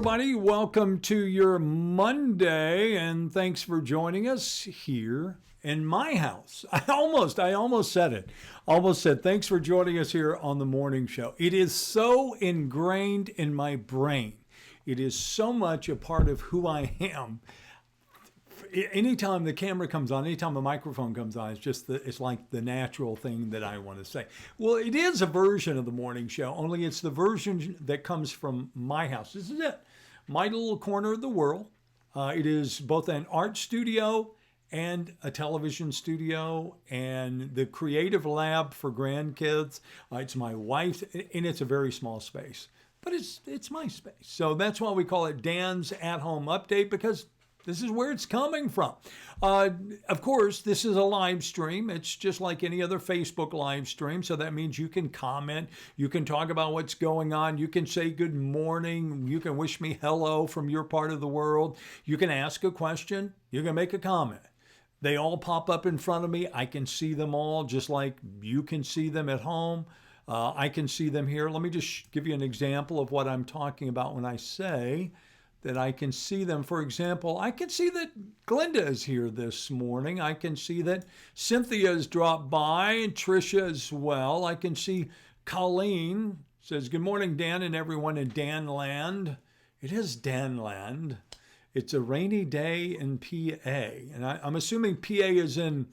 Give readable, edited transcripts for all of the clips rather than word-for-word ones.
everybody. Welcome to your Monday, and thanks for joining us here in my house. I almost said it. Almost said, thanks for joining us here on the morning show. It is so ingrained in my brain. It is so much a part of who I am. Anytime the camera comes on, anytime the microphone comes on, it's like the natural thing that I want to say. Well, it is a version of the morning show, only it's the version that comes from my house. This is it, my little corner of the world. It is both an art studio and a television studio and the creative lab for grandkids. It's my wife, and it's a very small space, but it's my space. So that's why we call it Dan's At Home Update, because this is where it's coming from. Of course, this is a live stream. It's just like any other Facebook live stream. So that means you can comment. You can talk about what's going on. You can say good morning. You can wish me hello from your part of the world. You can ask a question. You can make a comment. They all pop up in front of me. I can see them all just like you can see them at home. I can see them here. Let me just give you an example of what I'm talking about when I say that I can see them. For example, I can see that Glenda is here this morning. I can see that Cynthia has dropped by and Tricia as well. I can see Colleen says, good morning, Dan and everyone in Danland. It is Danland. It's a rainy day in PA. And I'm assuming PA is in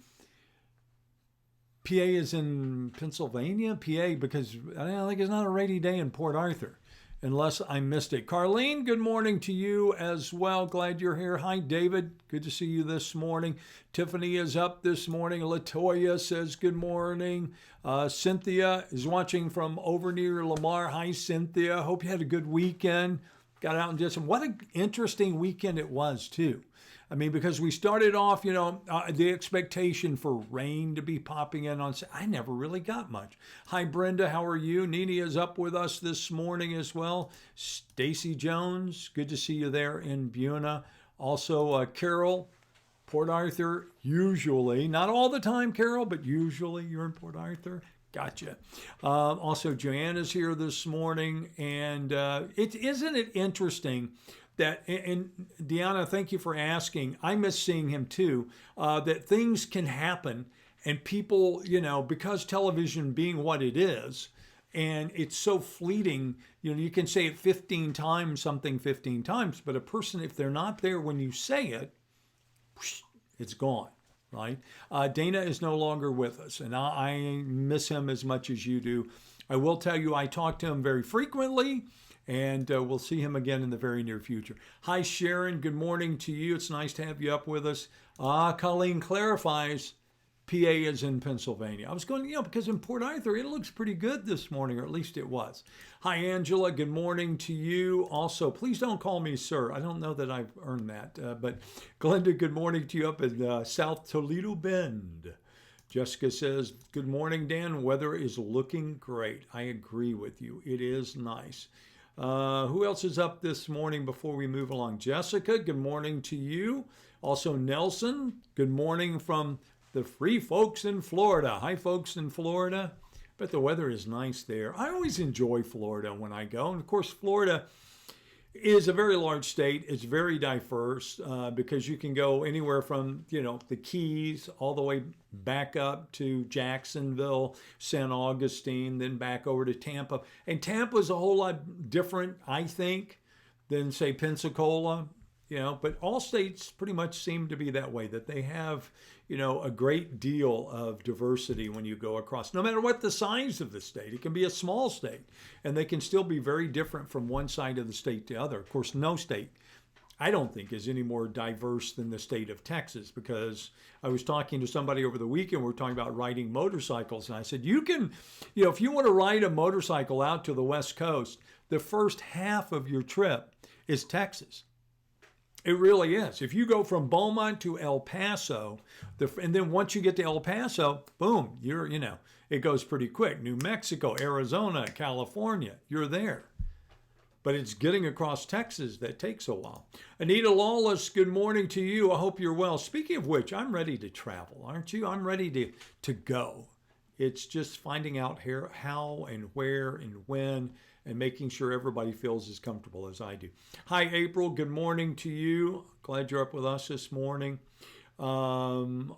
Pennsylvania, PA, because I don't think it's not a rainy day in Port Arthur, unless I missed it. Carlene, good morning to you as well. Glad you're here. Hi, David. Good to see you this morning. Tiffany is up this morning. Latoya says good morning. Cynthia is watching from over near Lamar. Hi, Cynthia. Hope you had a good weekend. Got out and did some. What an interesting weekend it was, too. I mean, because we started off, the expectation for rain to be popping in on. I never really got much. Hi, Brenda. How are you? Nini is up with us this morning as well. Stacy Jones, good to see you there in Buna. Also, Carol, Port Arthur, usually. Not all the time, Carol, but usually you're in Port Arthur. Gotcha. Also, Joanna's here this morning. And isn't it interesting that, and Deanna, thank you for asking. I miss seeing him too, that things can happen and people, because television being what it is, and it's so fleeting, you can say it 15 times, but a person, if they're not there when you say it, it's gone, right? Dana is no longer with us, and I miss him as much as you do. I will tell you, I talk to him very frequently, and we'll see him again in the very near future. Hi, Sharon. Good morning to you. It's nice to have you up with us. Colleen clarifies PA is in Pennsylvania. I was going, because in Port Arthur, it looks pretty good this morning, or at least it was. Hi, Angela. Good morning to you. Also, please don't call me sir. I don't know that I've earned that. But Glenda, good morning to you up in South Toledo Bend. Jessica says, good morning, Dan. Weather is looking great. I agree with you. It is nice. Who else is up this morning before we move along? Jessica, good morning to you. Also, Nelson, good morning from the free folks in Florida. Hi, folks in Florida. But the weather is nice there. I always enjoy Florida when I go. And of course, Florida is a very large state. It's very diverse because you can go anywhere from, the Keys all the way back up to Jacksonville, St. Augustine, then back over to Tampa. And Tampa is a whole lot different, I think, than, say, Pensacola. But all states pretty much seem to be that way, that they have, a great deal of diversity when you go across. No matter what the size of the state, it can be a small state, and they can still be very different from one side of the state to the other. Of course, no state, I don't think, is any more diverse than the state of Texas, because I was talking to somebody over the weekend, we were talking about riding motorcycles, and I said, you can, if you want to ride a motorcycle out to the West Coast, the first half of your trip is Texas. It really is. If you go from Beaumont to El Paso, and then once you get to El Paso, boom, it goes pretty quick. New Mexico, Arizona, California, you're there. But it's getting across Texas that takes a while. Anita Lawless, good morning to you. I hope you're well. Speaking of which, I'm ready to travel, aren't you? I'm ready to go. It's just finding out how and where and when and making sure everybody feels as comfortable as I do. Hi, April. Good morning to you. Glad you're up with us this morning. Also,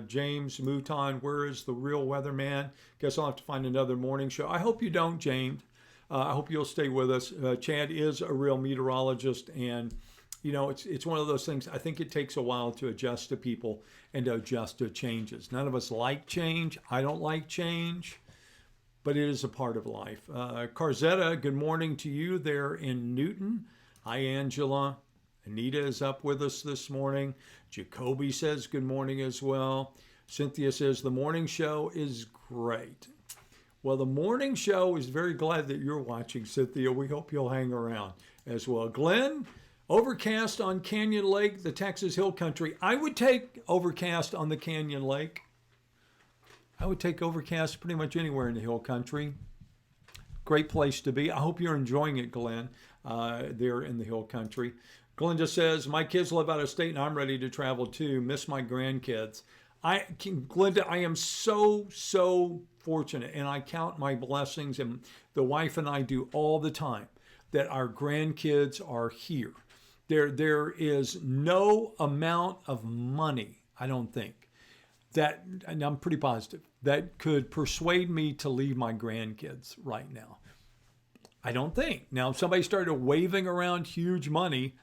James Mouton, where is the real weatherman? Guess I'll have to find another morning show. I hope you don't, James. I hope you'll stay with us. Chad is a real meteorologist, and you know, it's one of those things. I think it takes a while to adjust to people and to adjust to changes. None of us like change. I don't like change, but it is a part of life. Carzetta, good morning to you there in Newton. Hi, Angela. Anita is up with us this morning. Jacoby says good morning as well. Cynthia says the morning show is great. Well, the morning show is very glad that you're watching, Cynthia. We hope you'll hang around as well. Glenn, overcast on Canyon Lake, the Texas Hill Country. I would take overcast on the Canyon Lake. I would take overcast pretty much anywhere in the Hill Country. Great place to be. I hope you're enjoying it, Glenn, there in the Hill Country. Glenda says, my kids live out of state and I'm ready to travel too. Miss my grandkids. Glenda, I am so fortunate, and I count my blessings, and the wife and I do all the time, that our grandkids are here. There is no amount of money, I don't think, that, and I'm pretty positive, that could persuade me to leave my grandkids right now. I don't think. Now, if somebody started waving around huge money,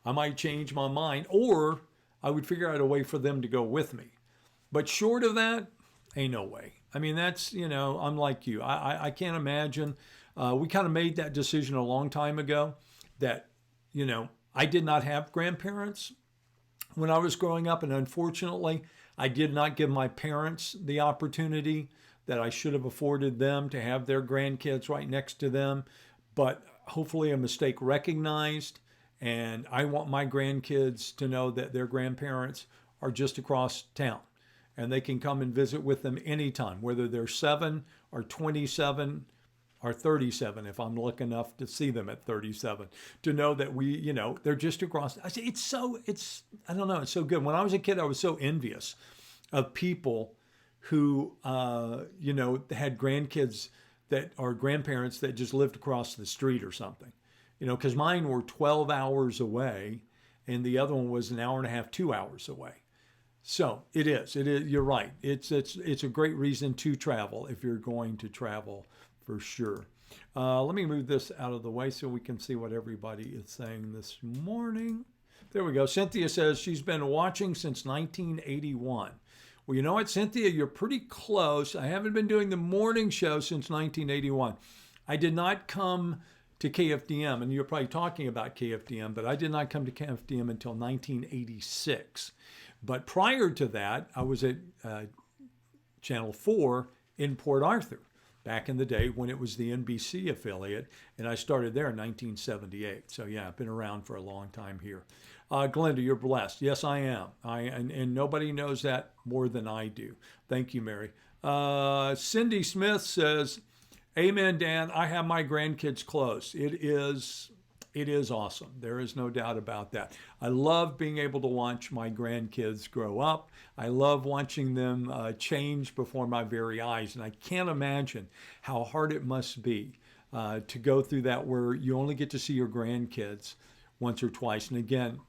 I might change my mind, or I would figure out a way for them to go with me. But short of that, ain't no way. I mean, that's, you know, I'm like you. I can't imagine. We kind of made that decision a long time ago that, you know, I did not have grandparents when I was growing up. And unfortunately, I did not give my parents the opportunity that I should have afforded them to have their grandkids right next to them. But hopefully a mistake recognized. And I want my grandkids to know that their grandparents are just across town. And they can come and visit with them anytime, whether they're 7 or 27 or 37, if I'm lucky enough to see them at 37, to know that we, you know, they're just across. I say I don't know, it's so good. When I was a kid, I was so envious of people who, you know, had grandkids that are grandparents that just lived across the street or something. You know, because mine were 12 hours away and the other one was an hour and a half, 2 hours away. So it is. You're right. It's a great reason to travel if you're going to travel, for sure. Let me move this out of the way so we can see what everybody is saying this morning. There we go. Cynthia says she's been watching since 1981. Well, you know what, Cynthia? You're pretty close. I haven't been doing the morning show since 1981. I did not come to KFDM, and you're probably talking about KFDM, but I did not come to KFDM until 1986. But prior to that, I was at Channel 4 in Port Arthur back in the day when it was the NBC affiliate, and I started there in 1978. So yeah, I've been around for a long time here. Glenda, you're blessed. Yes, I am. And nobody knows that more than I do. Thank you, Mary. Cindy Smith says, amen, Dan. I have my grandkids close. It is awesome. There is no doubt about that. I love being able to watch my grandkids grow up. I love watching them change before my very eyes. And I can't imagine how hard it must be to go through that, where you only get to see your grandkids once or twice. And again,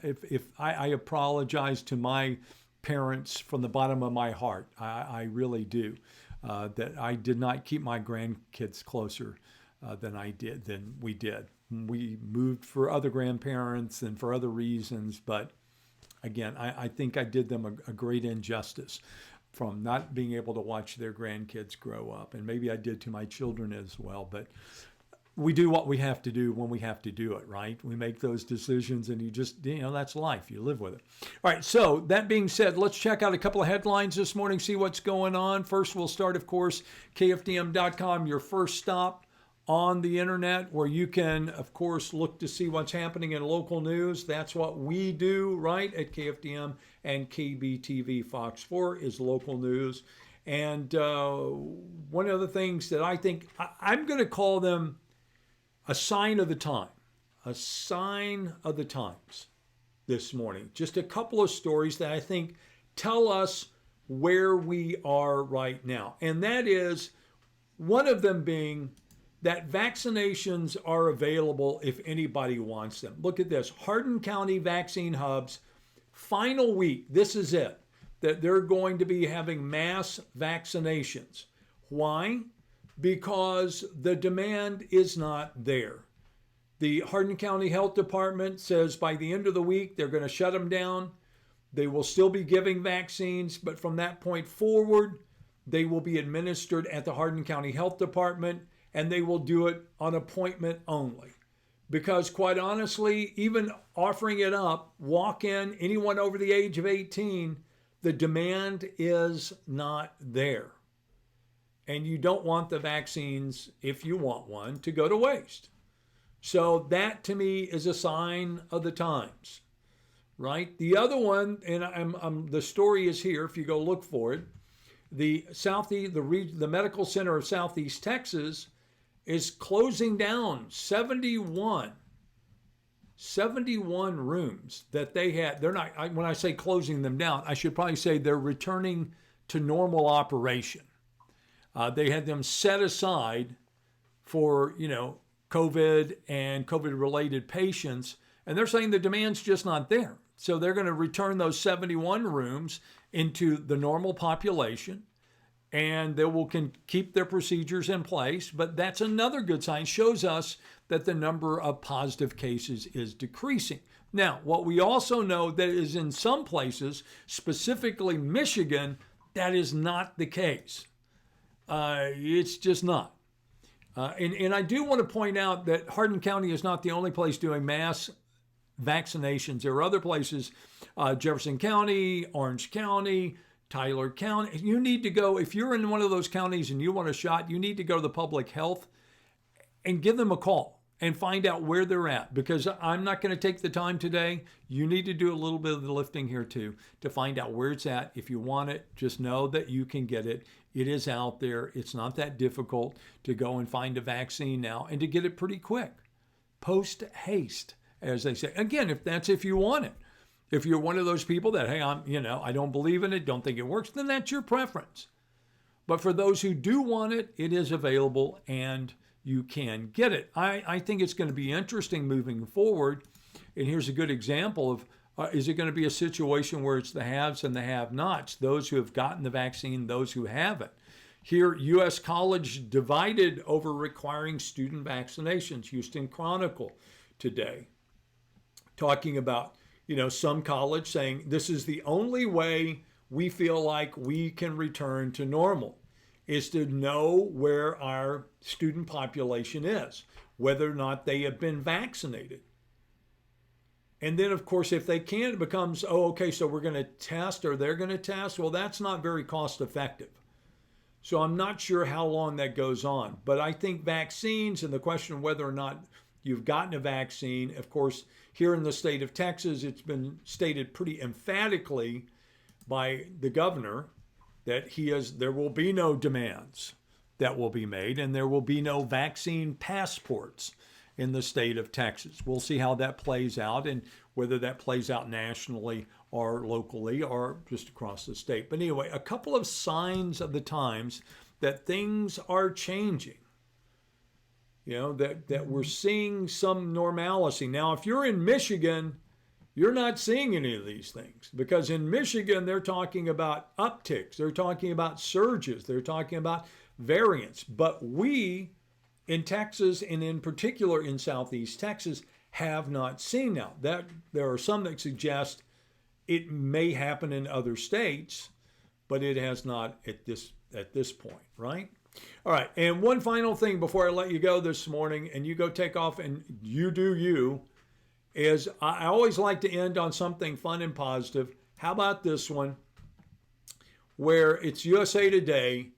if I apologize to my parents from the bottom of my heart. I really do. That I did not keep my grandkids closer than we did. We moved for other grandparents and for other reasons, but again, I think I did them a great injustice from not being able to watch their grandkids grow up. And maybe I did to my children as well, but we do what we have to do when we have to do it, right? We make those decisions and that's life. You live with it. All right. So that being said, let's check out a couple of headlines this morning, see what's going on. First, we'll start, of course, KFDM.com, your first stop on the internet, where you can, of course, look to see what's happening in local news. That's what we do, right, at KFDM and KBTV. Fox 4 is local news. And one of the things that I think, I'm going to call them a sign of the time, a sign of the times this morning. Just a couple of stories that I think tell us where we are right now. And that is one of them being that vaccinations are available if anybody wants them. Look at this. Hardin County Vaccine Hub's final week, this is it, that they're going to be having mass vaccinations. Why? Because the demand is not there. The Hardin County Health Department says by the end of the week, they're going to shut them down. They will still be giving vaccines, but from that point forward, they will be administered at the Hardin County Health Department, and they will do it on appointment only. Because quite honestly, even offering it up, walk in, anyone over the age of 18, the demand is not there. And you don't want the vaccines, if you want one, to go to waste. So that to me is a sign of the times, right? The other one, and the story is here if you go look for it. The Medical Center of Southeast Texas is closing down 71 rooms that they had. They're not, when I say closing them down, I should probably say they're returning to normal operation. They had them set aside for, COVID and COVID-related patients, and they're saying the demand's just not there. So they're going to return those 71 rooms into the normal population, and they will keep their procedures in place. But that's another good sign. Shows us that the number of positive cases is decreasing. Now, what we also know that is in some places, specifically Michigan, that is not the case. It's just not. And I do want to point out that Hardin County is not the only place doing mass vaccinations. There are other places, Jefferson County, Orange County, Tyler County. You need to go, if you're in one of those counties and you want a shot, you need to go to the public health and give them a call and find out where they're at, because I'm not going to take the time today. You need to do a little bit of the lifting here too to find out where it's at. If you want it, just know that you can get it. It is out there. It's not that difficult to go and find a vaccine now and to get it pretty quick. Post haste, as they say. Again, if you want it. If you're one of those people that, hey, I don't believe in it, don't think it works, then that's your preference. But for those who do want it, it is available and you can get it. I think it's going to be interesting moving forward. And here's a good example of, is it going to be a situation where it's the haves and the have-nots, those who have gotten the vaccine, those who haven't? Here, U.S. College divided over requiring student vaccinations. Houston Chronicle today talking about, some college saying this is the only way we feel like we can return to normal, is to know where our student population is, whether or not they have been vaccinated. And then, of course, if they can't, it becomes, so we're going to test or they're going to test. Well, that's not very cost effective. So I'm not sure how long that goes on. But I think vaccines and the question of whether or not you've gotten a vaccine, of course, here in the state of Texas, it's been stated pretty emphatically by the governor that there will be no demands that will be made, and there will be no vaccine passports in the state of Texas. We'll see how that plays out and whether that plays out nationally or locally or just across the state. But anyway, a couple of signs of the times that things are changing. That we're seeing some normalcy. Now, if you're in Michigan, you're not seeing any of these things, because in Michigan, they're talking about upticks. They're talking about surges. They're talking about variants. But we in Texas, and in particular in Southeast Texas, have not seen now. That there are some that suggest it may happen in other states, but it has not at this point, right? All right, and one final thing before I let you go this morning, and you go take off and you do you, is I always like to end on something fun and positive. How about this one, where it's USA Today.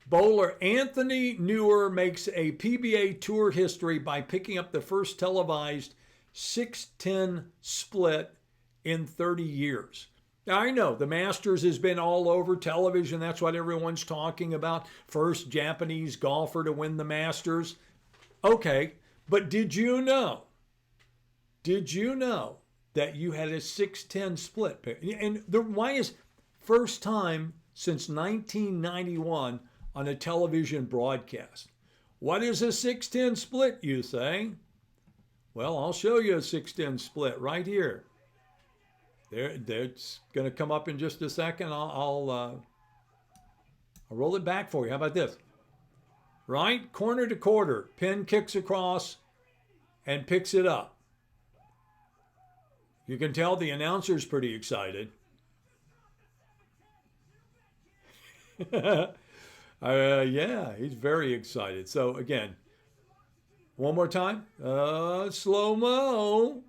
Bowler Anthony Newer makes a PBA Tour history by picking up the first televised 6-10 split in 30 years. Now, I know the Masters has been all over television. That's what everyone's talking about. First Japanese golfer to win the Masters. Okay, but did you know that you had a 6-10 split? And why is first time since 1991 on a television broadcast. What is a 6-10 split, you say? Well, I'll show you a 6-10 split right here. It's going to come up in just a second. I'll roll it back for you. How about this? Right? Corner to quarter. Penn kicks across and picks it up. You can tell the announcer's pretty excited. Yeah, he's very excited. So again, one more time. Slow-mo.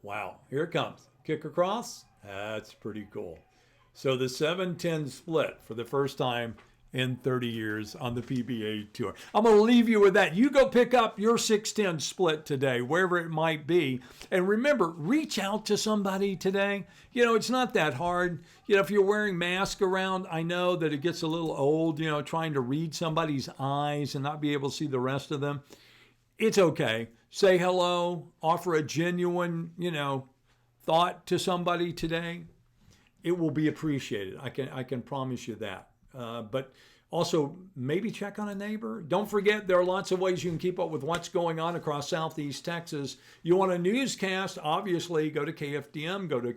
Wow, here it comes. Kick across. That's pretty cool. So the 7-10 split for the first time in 30 years on the PBA Tour. I'm going to leave you with that. You go pick up your 6-10 split today, wherever it might be. And remember, reach out to somebody today. You know, it's not that hard. You know, if you're wearing masks around, I know that it gets a little old, you know, trying to read somebody's eyes and not be able to see the rest of them. It's okay. Say hello, offer a genuine, you know, thought to somebody today. It will be appreciated. I can promise you that. But also maybe check on a neighbor. Don't forget, there are lots of ways you can keep up with what's going on across Southeast Texas. You want a newscast, obviously, go to KFDM, go to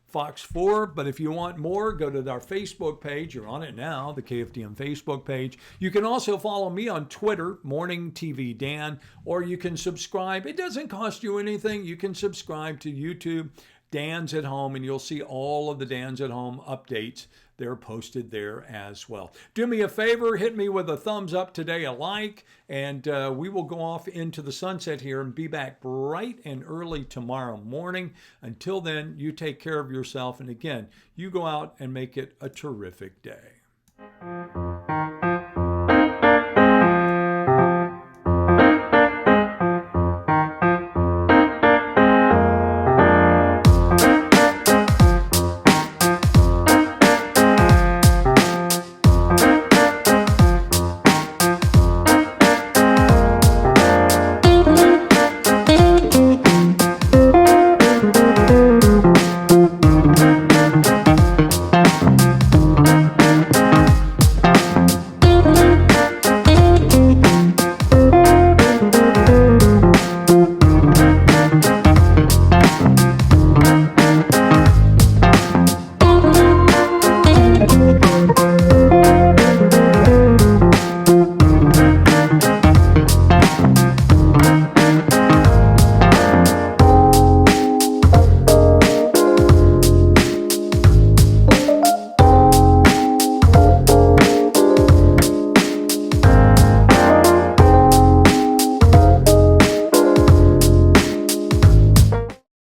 Fox 4. But if you want more, go to our Facebook page. You're on it now, the KFDM Facebook page. You can also follow me on Twitter, Morning TV Dan, or you can subscribe. It doesn't cost you anything. You can subscribe to YouTube, Dan's at Home, and you'll see all of the Dan's at Home updates. They're posted there as well. Do me a favor, hit me with a thumbs up today, a like, and we will go off into the sunset here and be back bright and early tomorrow morning. Until then, you take care of yourself, and again, you go out and make it a terrific day.